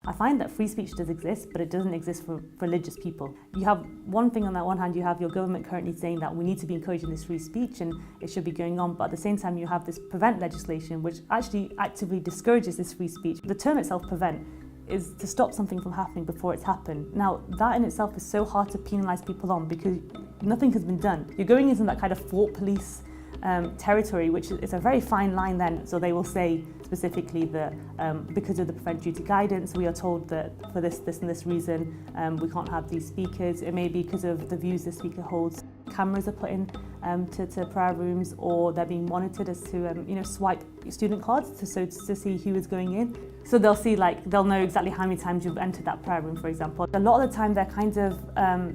I find that free speech does exist, but it doesn't exist for religious people. You have one thing on that one hand, you have your government currently saying that we need to be encouraging this free speech and it should be going on, but at the same time you have this prevent legislation which actually actively discourages this free speech. The term itself, prevent, is to stop something from happening before it's happened. Now, that in itself is so hard to penalise people on because nothing has been done. You're going into that kind of thought police territory, which is a very fine line then. So they will say specifically that because of the prevent duty guidance, we are told that for this and this reason, we can't have these speakers. It may be because of the views the speaker holds. Cameras are put in to prayer rooms, or they're being monitored as to swipe student cards to see who is going in. So they'll see, they'll know exactly how many times you've entered that prayer room, for example. A lot of the time they're kind of,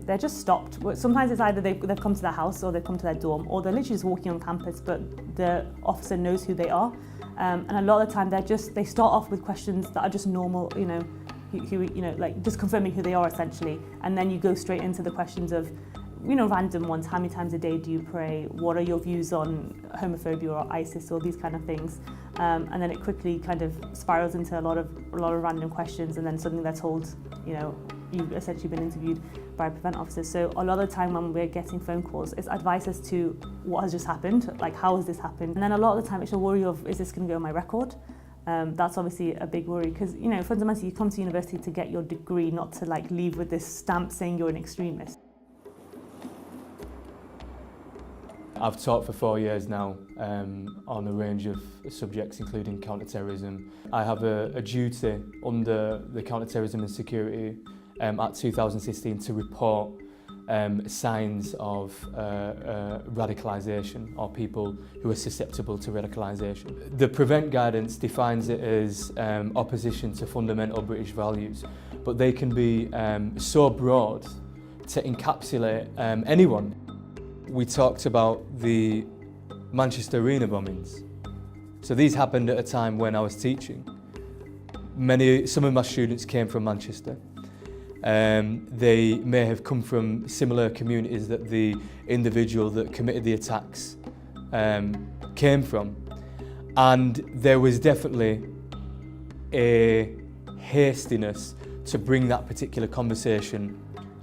they're just stopped. Sometimes it's either they've come to their house or they've come to their dorm, or they're literally just walking on campus, but the officer knows who they are. And a lot of the time they start off with questions that are just normal, just confirming who they are essentially. And then you go straight into the questions of, random ones. How many times a day do you pray? What are your views on homophobia or ISIS or these kind of things? And then it quickly kind of spirals into a lot of random questions, and then suddenly they're told, you've essentially been interviewed by a prevent officer. So a lot of the time when we're getting phone calls, it's advice as to what has just happened, how has this happened? And then a lot of the time it's a worry of, is this going to go on my record? That's obviously a big worry because, fundamentally you come to university to get your degree, not to leave with this stamp saying you're an extremist. I've taught for 4 years now on a range of subjects including counter-terrorism. I have a duty under the Counter-Terrorism and Security Act 2016 to report signs of radicalisation or people who are susceptible to radicalisation. The Prevent guidance defines it as opposition to fundamental British values, but they can be so broad to encapsulate anyone. We talked about the Manchester Arena bombings. So these happened at a time when I was teaching. Some of my students came from Manchester. They may have come from similar communities that the individual that committed the attacks came from. And there was definitely a hastiness to bring that particular conversation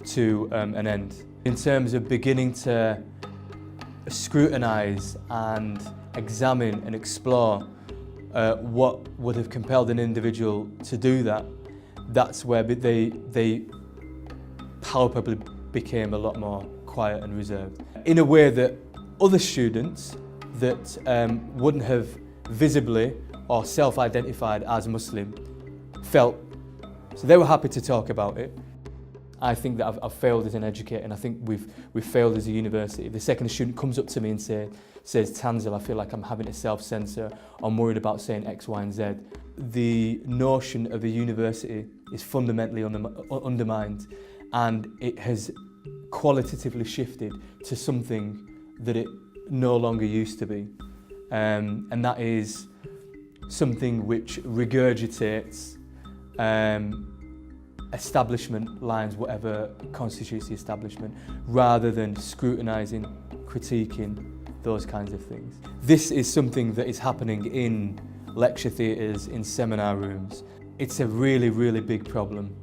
to an end. In terms of beginning to scrutinise and examine and explore what would have compelled an individual to do that, that's where they palpably became a lot more quiet and reserved. In a way that other students that wouldn't have visibly or self-identified as Muslim felt. So they were happy to talk about it. I think that I've failed as an educator, and I think we've failed as a university. If the second a student comes up to me and says, Tanzil, I feel like I'm having to self-censor, I'm worried about saying X, Y and Z, the notion of a university is fundamentally undermined, and it has qualitatively shifted to something that it no longer used to be. And that is something which regurgitates establishment lines, whatever constitutes the establishment, rather than scrutinising, critiquing, those kinds of things. This is something that is happening in lecture theatres, in seminar rooms. It's a really, really big problem.